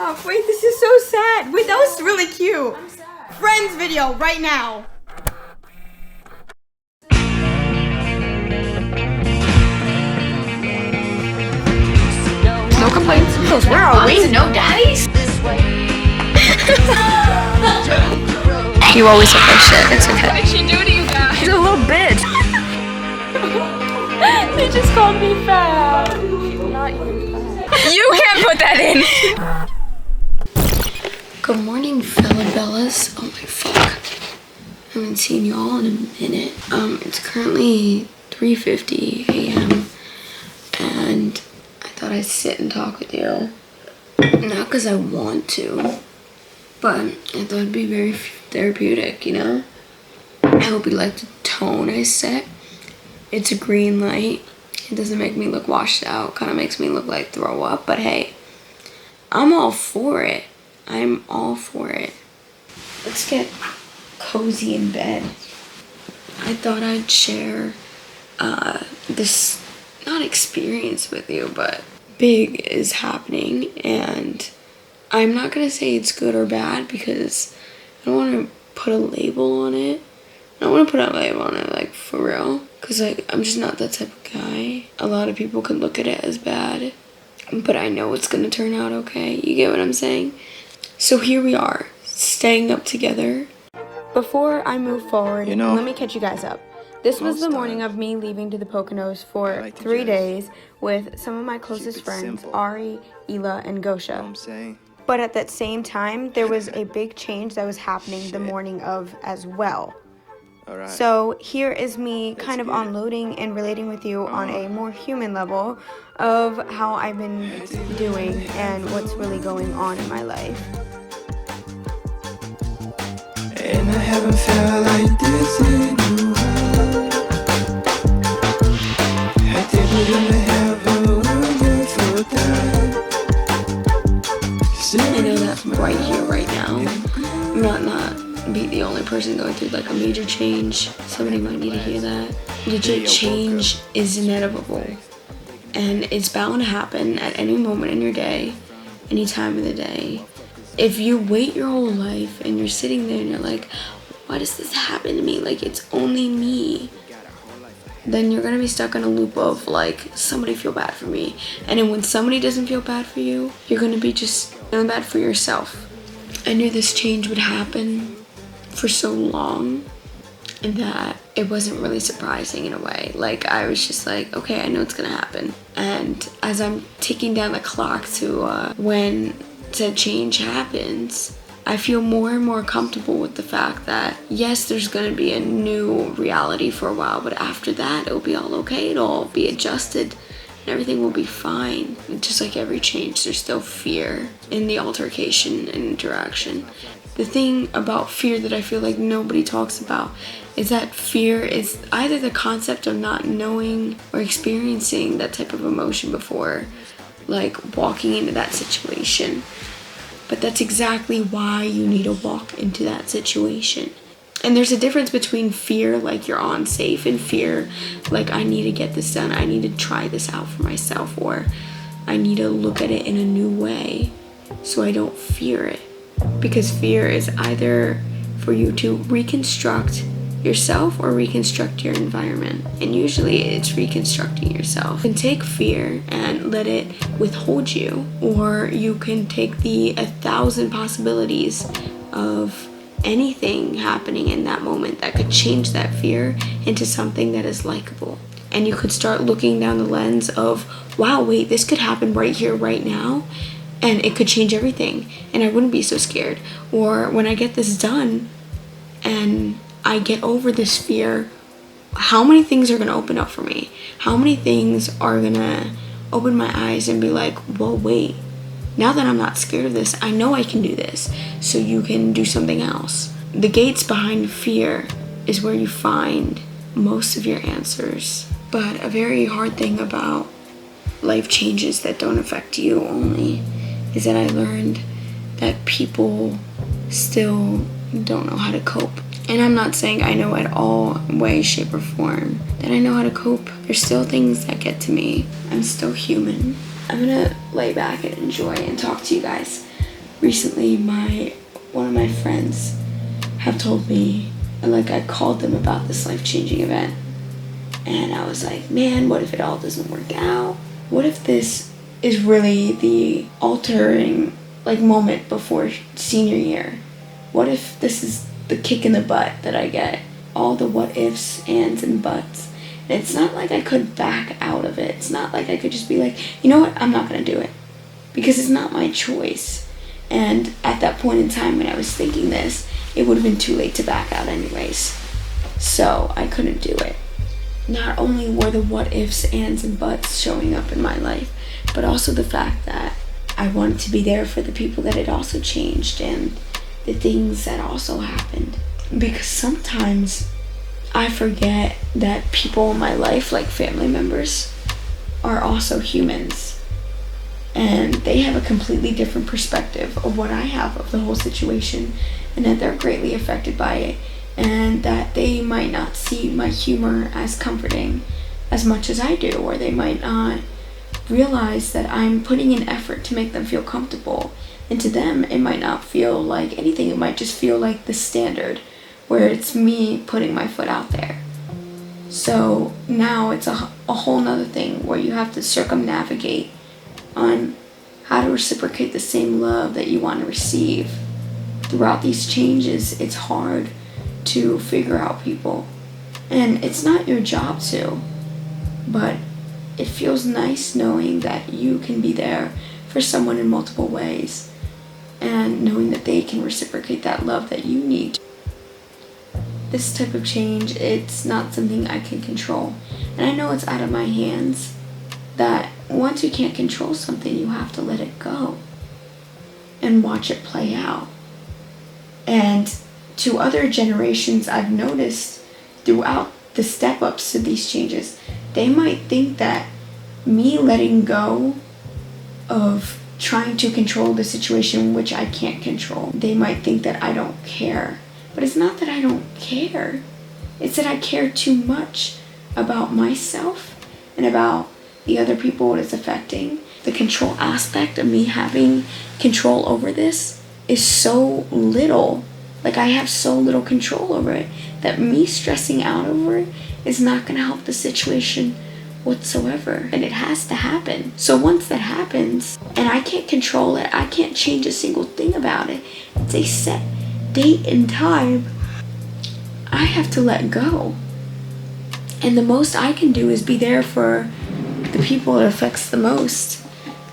Stop. Wait, this is so sad. Wait, that was really cute. I'm sad. Friends video right now. No complaints. Where are we? No daddies? You always look like shit. It's okay. What did she do to you guys? She's a little bitch. They just called me fat. Not even fat. You can't put that in. Good morning, fella bellas. Oh my fuck. I haven't seen y'all in a minute. It's currently 3:50 a.m. and I thought I'd sit and talk with you. Not because I want to, but I thought it'd be very therapeutic, you know? I hope you like the tone I set. It's a green light. It doesn't make me look washed out. Kind of makes me look like throw up, but hey, I'm all for it. I'm all for it. Let's get cozy in bed. I thought I'd share this, not experience with you, but big is happening, and I'm not gonna say it's good or bad because I don't want to put a label on it. I don't want to put a label on it, like, for real, because like I'm just not that type of guy. A lot of people could look at it as bad, but I know it's gonna turn out okay. You get what I'm saying? So here we are, staying up together. Before I move forward, You know, let me catch you guys up. This was the morning of me leaving to the Poconos for 3 days with some of my closest friends, Ari, Ela, and Gosha. I'm saying. But at that same time, there was a big change that was happening the morning of as well. All right. So here is me kind of unloading and relating with you on a more human level of how I've been doing and what's really going on in my life. And I haven't felt like this in a while. I think we're gonna have a wonderful time. I know that right here, right now, I'm not be the only person going through like a major change. Somebody might need to hear that. Legit change is inevitable, and it's bound to happen at any moment in your day, any time of the day. If you wait your whole life and you're sitting there and you're like, why does this happen to me? Like, it's only me. Then you're gonna be stuck in a loop of like, somebody feel bad for me. And then when somebody doesn't feel bad for you, you're gonna be just feeling bad for yourself. I knew this change would happen for so long that it wasn't really surprising in a way. Like, I was just like, okay, I know it's gonna happen. And as I'm ticking down the clock to when said change happens, I feel more and more comfortable with the fact that yes, there's gonna be a new reality for a while, but after that it'll be all okay, it'll all be adjusted and everything will be fine. And just like every change, there's still fear in the altercation and interaction. The thing about fear that I feel like nobody talks about is that fear is either the concept of not knowing or experiencing that type of emotion before, like walking into that situation. But that's exactly why you need to walk into that situation. And there's a difference between fear, like you're unsafe, and fear, like I need to get this done, I need to try this out for myself, or I need to look at it in a new way so I don't fear it. Because fear is either for you to reconstruct yourself or reconstruct your environment. And usually it's reconstructing yourself. You can take fear and let it withhold you, or you can take the 1,000 possibilities of anything happening in that moment that could change that fear into something that is likable. And you could start looking down the lens of, wow, wait, this could happen right here, right now, and it could change everything, and I wouldn't be so scared. Or when I get this done and I get over this fear, how many things are gonna open up for me? How many things are gonna open my eyes and be like, whoa, wait, now that I'm not scared of this, I know I can do this, so you can do something else. The gates behind fear is where you find most of your answers. But a very hard thing about life changes that don't affect you only is that I learned that people still don't know how to cope. And I'm not saying I know at all way, shape, or form that I know how to cope. There's still things that get to me. I'm still human. I'm gonna lay back and enjoy and talk to you guys recently one of my friends have told me, like, I called them about this life-changing event, and I was like, man, what if it all doesn't work out? What if this is really the altering, like, moment before senior year? What if this is the kick in the butt that I get? All the what ifs, ands, and buts. And it's not like I could back out of it. It's not like I could just be like, you know what, I'm not gonna do it. Because it's not my choice. And at that point in time when I was thinking this, it would have been too late to back out anyways. So I couldn't do it. Not only were the what ifs, ands, and buts showing up in my life, but also the fact that I wanted to be there for the people that had also changed and the things that also happened. Because sometimes I forget that people in my life, like family members, are also humans. And they have a completely different perspective of what I have of the whole situation, and that they're greatly affected by it, and that they might not see my humor as comforting as much as I do, or they might not realize that I'm putting in effort to make them feel comfortable. And to them, it might not feel like anything. It might just feel like the standard, where it's me putting my foot out there. So now it's a whole nother thing where you have to circumnavigate on how to reciprocate the same love that you want to receive. Throughout these changes, it's hard to figure out people. And it's not your job to, but it feels nice knowing that you can be there for someone in multiple ways, and knowing that they can reciprocate that love that you need. This type of change, it's not something I can control. And I know it's out of my hands, that once you can't control something, you have to let it go and watch it play out. And to other generations, I've noticed throughout the step-ups to these changes, they might think that me letting go of trying to control the situation, which I can't control, they might think that I don't care. But it's not that I don't care. It's that I care too much about myself and about the other people it is affecting. The control aspect of me having control over this is so little. Like, I have so little control over it that me stressing out over it is not going to help the situation whatsoever. And it has to happen. So once that happens, and I can't control it, I can't change a single thing about it, it's a set date and time, I have to let go. And the most I can do is be there for the people it affects the most,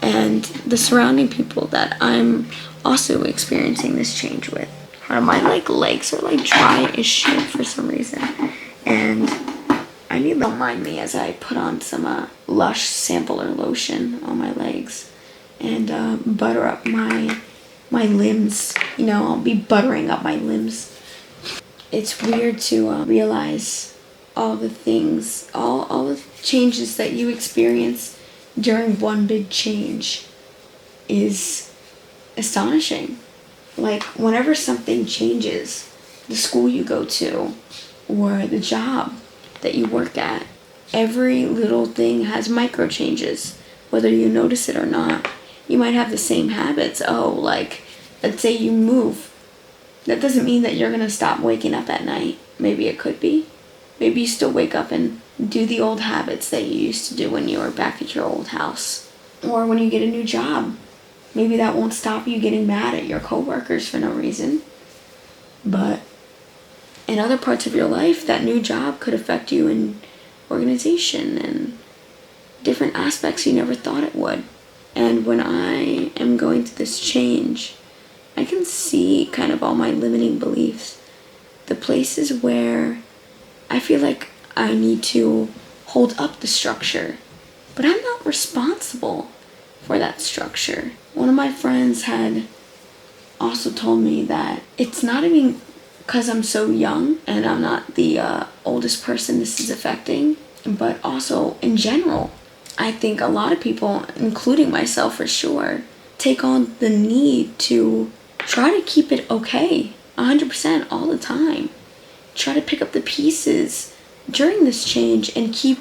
and the surrounding people that I'm also experiencing this change with. My legs are dry as shit for some reason, and I need, don't mind me as I put on some Lush sampler lotion on my legs and butter up my limbs. You know, I'll be buttering up my limbs. It's weird to realize all the things, all the changes that you experience during one big change is astonishing. Like, whenever something changes, the school you go to or the job that you work at, every little thing has micro changes, whether you notice it or not. You might have the same habits. Let's say you move. That doesn't mean that you're going to stop waking up at night. Maybe it could be. Maybe you still wake up and do the old habits that you used to do when you were back at your old house. Or when you get a new job. Maybe that won't stop you getting mad at your coworkers for no reason. But in other parts of your life, that new job could affect you in organization and different aspects you never thought it would. And when I am going through this change, I can see kind of all my limiting beliefs. The places where I feel like I need to hold up the structure, but I'm not responsible for that structure. One of my friends had also told me that it's not even because I'm so young and I'm not the oldest person this is affecting, but also in general. I think a lot of people, including myself for sure, take on the need to try to keep it okay 100% all the time. Try to pick up the pieces during this change and keep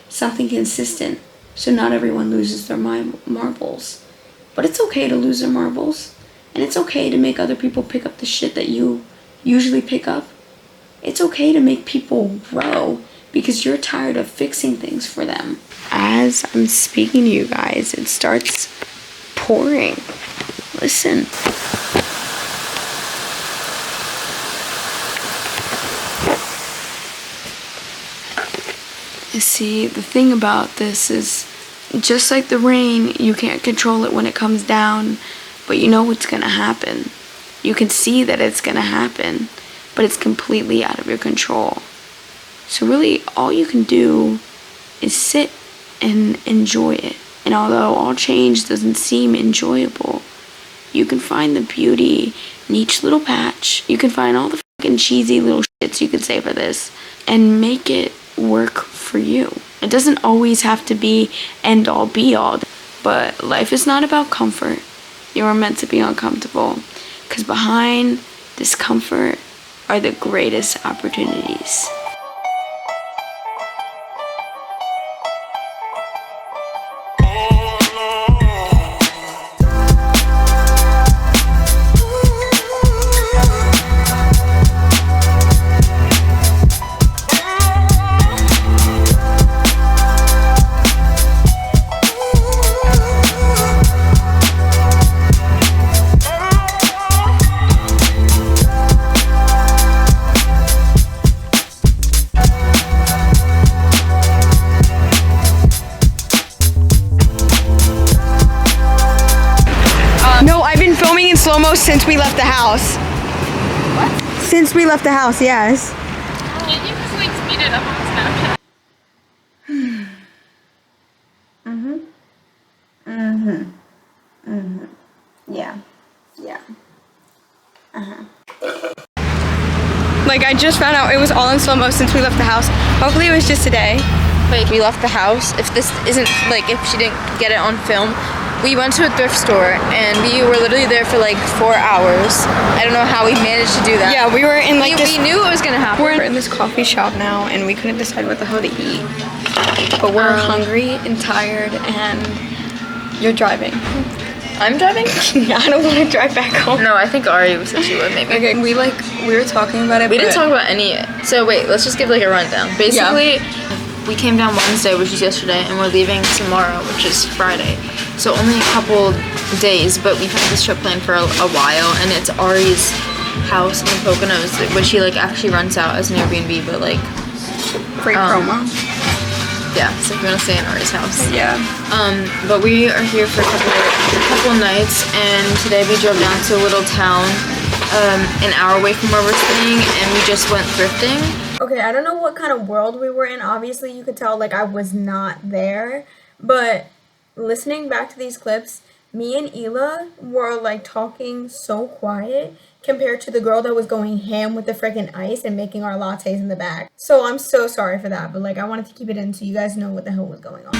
something consistent so not everyone loses their marbles. But it's okay to lose their marbles. And it's okay to make other people pick up the shit that you usually pick up. It's okay to make people grow because you're tired of fixing things for them. As I'm speaking to you guys, it starts pouring. Listen. You see, the thing about this is, just like the rain, you can't control it when it comes down, but you know what's gonna happen. You can see that it's gonna happen, but it's completely out of your control. So really, all you can do is sit and enjoy it. And although all change doesn't seem enjoyable, you can find the beauty in each little patch. You can find all the fucking cheesy little shits you could say for this and make it work for you. It doesn't always have to be end all be all, but life is not about comfort. You are meant to be uncomfortable, because behind discomfort are the greatest opportunities. Slow-mo since we left the house. What? Since we left the house, yes. Can't you just like speed it up on Snapchat? Yeah. Like, I just found out it was all in slow-mo since we left the house. Hopefully it was just today. Like, we left the house. If this isn't, like, if she didn't get it on film, we went to a thrift store and we were literally there for like 4 hours. I don't know how we managed to do that. Yeah, we were in like we knew it was gonna happen. We're in this coffee shop now and we couldn't decide what the hell to eat. But we're hungry and tired and you're driving. I'm driving? I don't want to drive back home. No, I think Ari said she would maybe. Okay, we were talking about it. We didn't talk about any. So wait, let's just give like a rundown. Basically, we came down Wednesday, which is yesterday, and we're leaving tomorrow, which is Friday. So only a couple days, but we've had this trip planned for a while, and it's Ari's house in the Poconos, which she like actually rents out as an Airbnb, but like free promo. Yeah, so if you want to stay in Ari's house. Yeah. But we are here for a couple nights, and today we drove down to a little town, an hour away from where we're staying, and we just went thrifting. Okay, I don't know what kind of world we were in. Obviously, you could tell, like, I was not there. But listening back to these clips, me and Ela were, like, talking so quiet compared to the girl that was going ham with the freaking ice and making our lattes in the back. So I'm so sorry for that. But, like, I wanted to keep it in so you guys know what the hell was going on.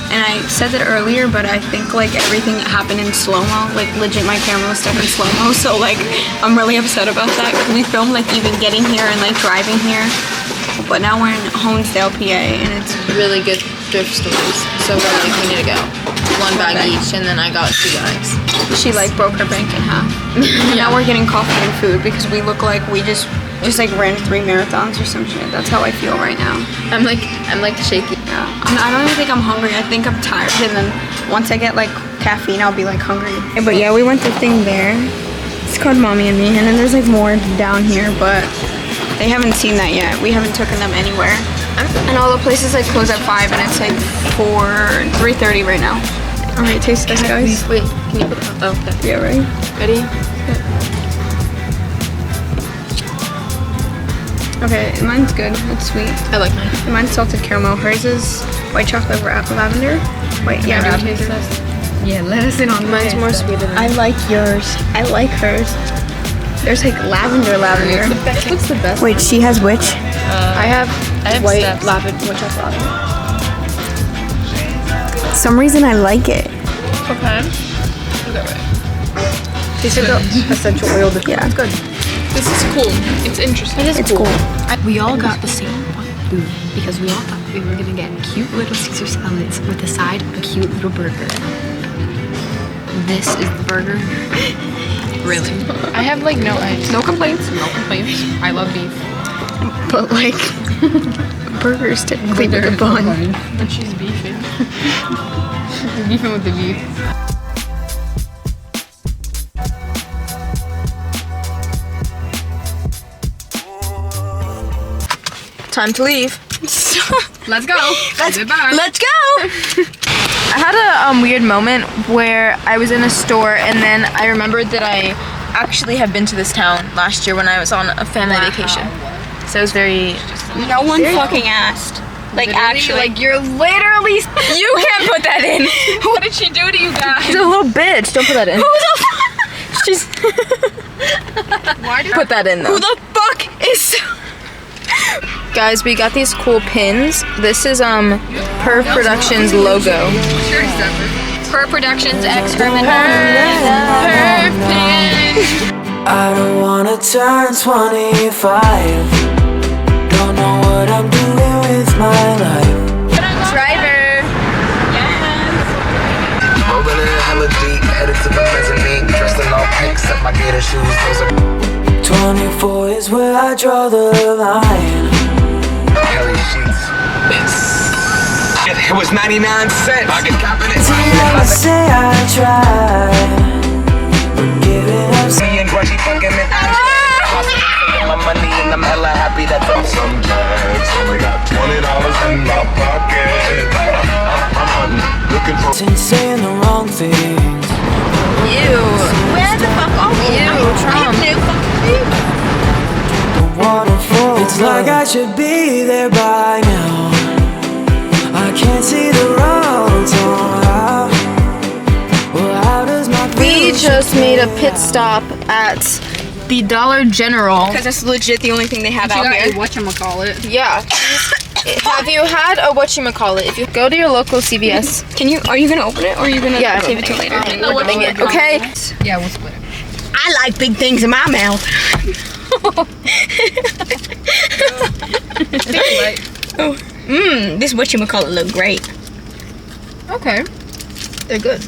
And I said that earlier, but I think, like, everything happened in slow-mo. Like, legit, my camera was stuck in slow-mo. So, like, I'm really upset about that. We filmed, like, even getting here and, like, driving here. But now we're in Honesdale, PA, and it's really good thrift stores. So we're like, we need to go. One bag each, and then I got 2 bags. She, like, broke her bank in half. And now we're getting coffee and food because we look like we just like ran 3 marathons or some shit. That's how I feel right now. I'm like shaky. Yeah. I don't even think I'm hungry. I think I'm tired. And then once I get like caffeine, I'll be like hungry. But yeah, we went to the thing there. It's called Mommy and Me. And then there's like more down here, but they haven't seen that yet. We haven't taken them anywhere. And all the places like close at 5 and it's like 3:30 right now. All right, taste this, guys. Wait, can you put it on? Oh, okay. Yeah, ready? Ready? Okay, mine's good. It's sweet. I like mine. Mine's salted caramel. Hers is white chocolate lavender. Wait, yeah, lavender. Yeah, let us in on mine's more sweeter than I like yours. I like hers. There's like lavender. What's the best? Wait, she has which? I have white Steph's. lavender. White chocolate lavender. Some reason I like it. Okay. Is that right? Tastes like essential oil. Yeah, it's good. This is cool. It's interesting. It's cool. We all got the same food because we all thought we were gonna get cute little Caesar salads with a side of a cute little burger. This is the burger. Really. I have like no ice. No complaints. No complaints. I love beef. But like, burgers typically with a bun. And she's beefing. She's beefing with the beef. Time to leave. Let's go. Goodbye. Let's go. I had a weird moment where I was in a store and then I remembered that I actually had been to this town last year when I was on a family vacation. So it was very... No one fucking asked. Like, actually. Like, you're literally... You can't put that in. What did she do to you guys? She's a little bitch. Don't put that in. Who the She's... Why did Put that in, though. Who the fuck is... Guys, we got these cool pins. This is Per Productions logo. Per Productions X Herman. I don't wanna turn 25. Don't know what I'm doing with my life. Driver. Rolling in hella deep, headed to the mezzanine. Dressed in all pink, except my gator shoes. Those are 24 is where I draw the line. Kelly sheets. It was 99 cents. I get confidence. I say I tried, but giving up. Me and Grudgy fucking it. My money and I'm hella happy that I'm some bags. Only got $20 in my pocket. I'm looking for. Since saying the wrong things. Ew. Where the fuck are you? Trump. Waterfall. It's like I should be there by now. I can't see the road, so how does my We just made a pit stop at the Dollar General. Because that's legit the only thing they have out here. Whatchamacallit. Yeah. Have you had a whatchamacallit? If you go to your local CVS. Are you gonna open it or are you gonna save it till later? Okay. Yeah, we'll split it. I like big things in my mouth. This whatchamacallit look great. Okay. They're good.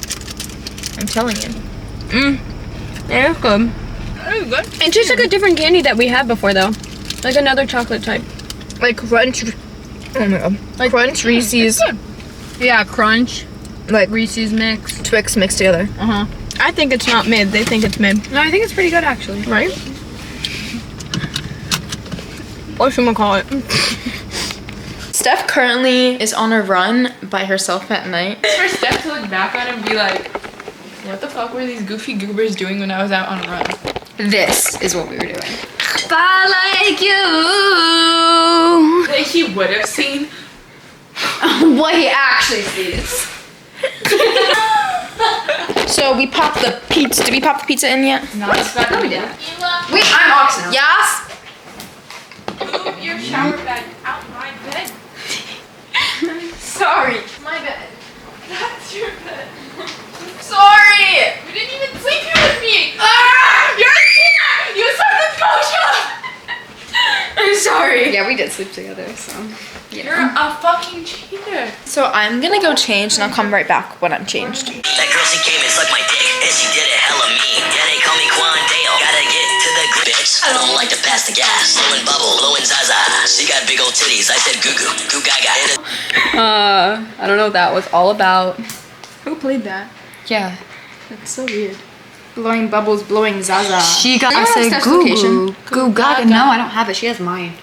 I'm telling you. Yeah, it's good. It's just like a different candy that we had before though. Like another chocolate type. Like Crunch. Oh my god. Like Crunch, Reese's, Yeah, Crunch, like Reese's mix. Twix mixed together. I think it's not mid, they think it's mid. No, I think it's pretty good actually. Right? Whatchamacallit. Steph currently is on a run by herself at night. It's for Steph to look back on and be like, what the fuck were these goofy goobers doing when I was out on a run? This is what we were doing. Like you. That he would have seen. What he actually sees. So we popped the pizza. Did we pop the pizza in yet? No, it's not. No, we didn't. Wait, I'm ox now. Yes? Move your shower bag out my bed. Sorry. My bed. That's your bed. Sorry. You didn't even sleep here with me. Ah! You're a cheater. You slept with Coach. I'm sorry. Yeah, we did sleep together, so. Yeah. You're a fucking cheater. So I'm gonna go change and I'll come right back when I'm changed. That girl, she came and sucked my dick, and she did it hella mean. Yeah, they call me Quandale. Gotta get to the bitch. I don't like to pass the gas. Blowing bubble, blowing Zaza. She got big old titties. I said goo goo, goo gaga. I don't know what that was all about. Who played that? Yeah. That's so weird. Blowing bubbles, blowing Zaza. She got. I said goo goo. Goo gaga. No, I don't have it. She has mine.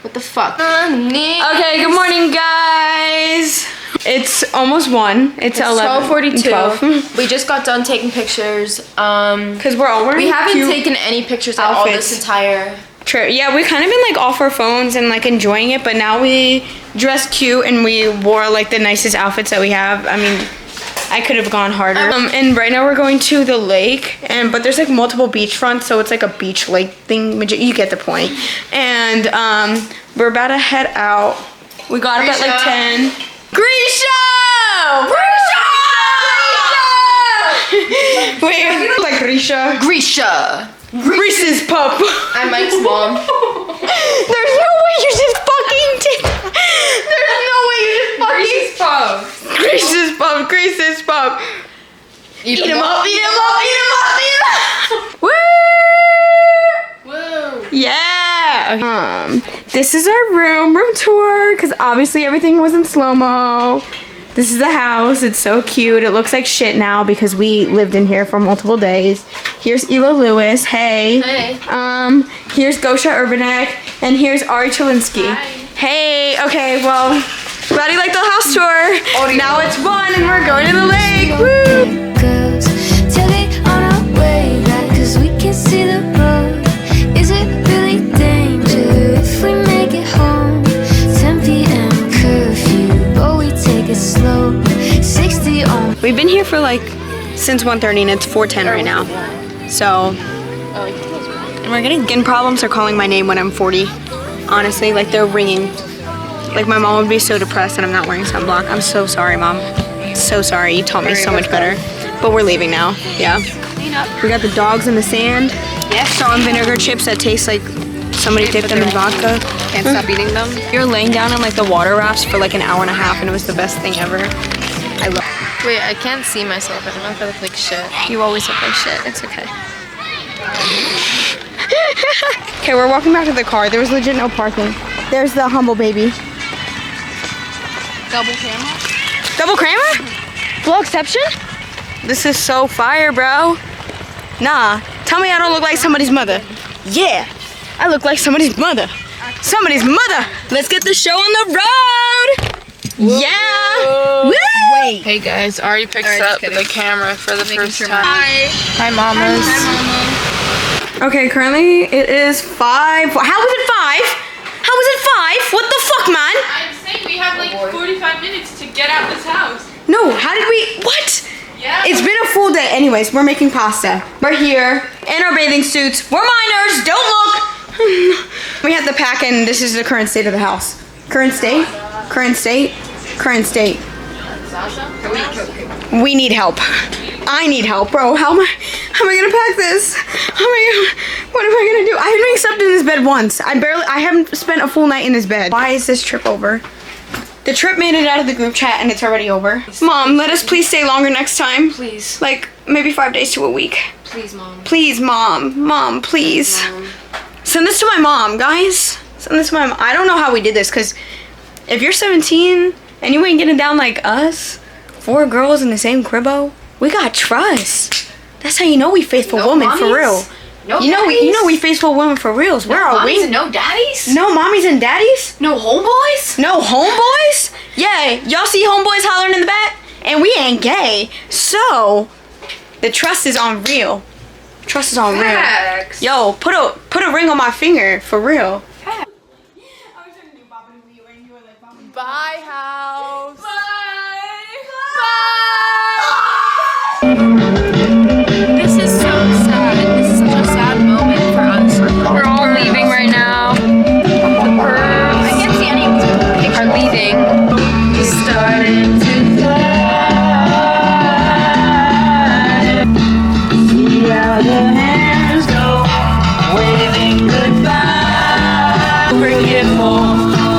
What the fuck? Okay, good morning guys. It's almost 1. It's 12:42. 12. We just got done taking pictures. Cause we're all wearing We haven't cute taken any pictures at all this outfits. entire. trip. Yeah, we kind of been like off our phones and like enjoying it, but now we dress cute and we wore like the nicest outfits that we have. I mean, I could have gone harder. And right now we're going to the lake, but there's like multiple beach fronts, so it's like a beach lake thing. You get the point. And we're about to head out. We got up at like 10. Grisha! Wait, like Grisha? Grisha. Reese's pup. I'm Mike's mom. There's no way you just fucking did that. There's no way you just fucking. Reese's pup. Reese's pup. Eat 'em up, eat 'em up, eat 'em up, eat 'em up. Woo! Yeah. This is our room tour, because obviously everything was in slow-mo. This is the house. It's so cute. It looks like shit now because we lived in here for multiple days. Here's Ela Lewis. Hey. Hey. Here's Gosha Urbanek, and here's Ari Chalinsky. Hi. Hey. Okay. Well, glad you liked the house tour. Now it's fun, and we're going to the lake. Woo! Girls, tell it on our way back, 'cause we can see the road. Is it really danger if we make it home? 10 p.m. curfew, but we take it slow. 60 on. We've been here for like since 1:30, and it's 4:10 right now. So, and we're getting skin problems. They're calling my name when I'm 40. Honestly, like they're ringing. Like my mom would be so depressed that I'm not wearing sunblock. I'm so sorry, Mom. So sorry. You taught me so much better. But we're leaving now. Yeah. We got the dogs in the sand. Yeah. Salt and vinegar chips that taste like somebody dipped them in vodka. Can't stop eating them. We were laying down on like the water rafts for like an hour and a half, and it was the best thing ever. I love. Wait, I can't see myself. I don't know if I look like shit. You always look like shit. It's okay. Okay, we're walking back to the car. There was legit no parking. There's the humble baby. Double camera? Double camera? Full exception? This is so fire, bro. Nah, tell me I don't look like somebody's mother. Yeah, I look like somebody's mother. Somebody's mother. Let's get the show on the road. Yeah. Woo! Wait. Hey guys, Ari picks up the camera for the first time. Hi, mamas. Okay, currently it is 5. How was it 5? How was it 5? What the fuck, man? I'm saying we have like 45 minutes to get out this house. No, how did we? What? Yeah. It's been a full day. Anyways, we're making pasta. We're here in our bathing suits. We're minors. Don't look. We have to pack, and this is the current state of the house. Current state. Current state. Current state. We need help. I need help, bro. How am I gonna pack this? What am I gonna do? I haven't even slept in this bed once. I haven't spent a full night in this bed. Why is this trip over? The trip made it out of the group chat and it's already over. Mom, let us please stay longer next time. Please. Like maybe 5 days to a week. Please, Mom. Please, Mom. Mom, please. Mom. Send this to my mom, guys. Send this to my mom. I don't know how we did this, because if you're 17 and you ain't getting down like us, 4 girls in the same cribbo, we got trust. That's how you know we faithful women for real. No you know daddies? we faithful women for reals. Where are we? And no daddies? No mommies and daddies? No homeboys? No homeboys? Yeah, y'all see homeboys hollering in the back? And we ain't gay. So, the trust is on real. Trust is on Facts. real. Yo, put a ring on my finger, for real. Bye, house. This is so sad. This is such a sad moment for us. We're all leaving right now. I can't see any of these pictures. Are leaving. Starting to climb. See how the hands go, waving goodbye. Forgetful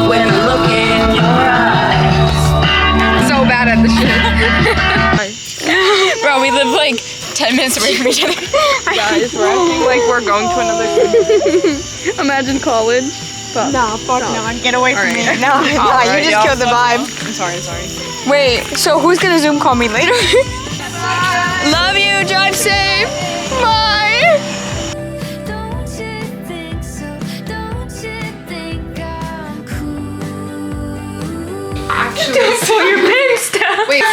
when I look in your eyes. So bad at the shit. Bro, we live like 10 minutes away from each other. Guys, we're acting like we're going to another country. Imagine college. But Nah, fuck no. Get away from me. No, Alright, you just y'all, killed the fuck vibe. I'm sorry. Wait, so who's gonna Zoom call me later? Love you, drive safe. Bye. Don't you think so? Don't you think I'm cool? Actually, Pull your pants down. wait.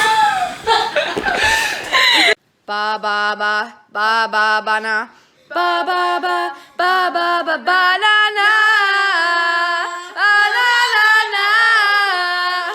Ba ba ba ba ba ba na. Ba ba ba ba ba ba ba na.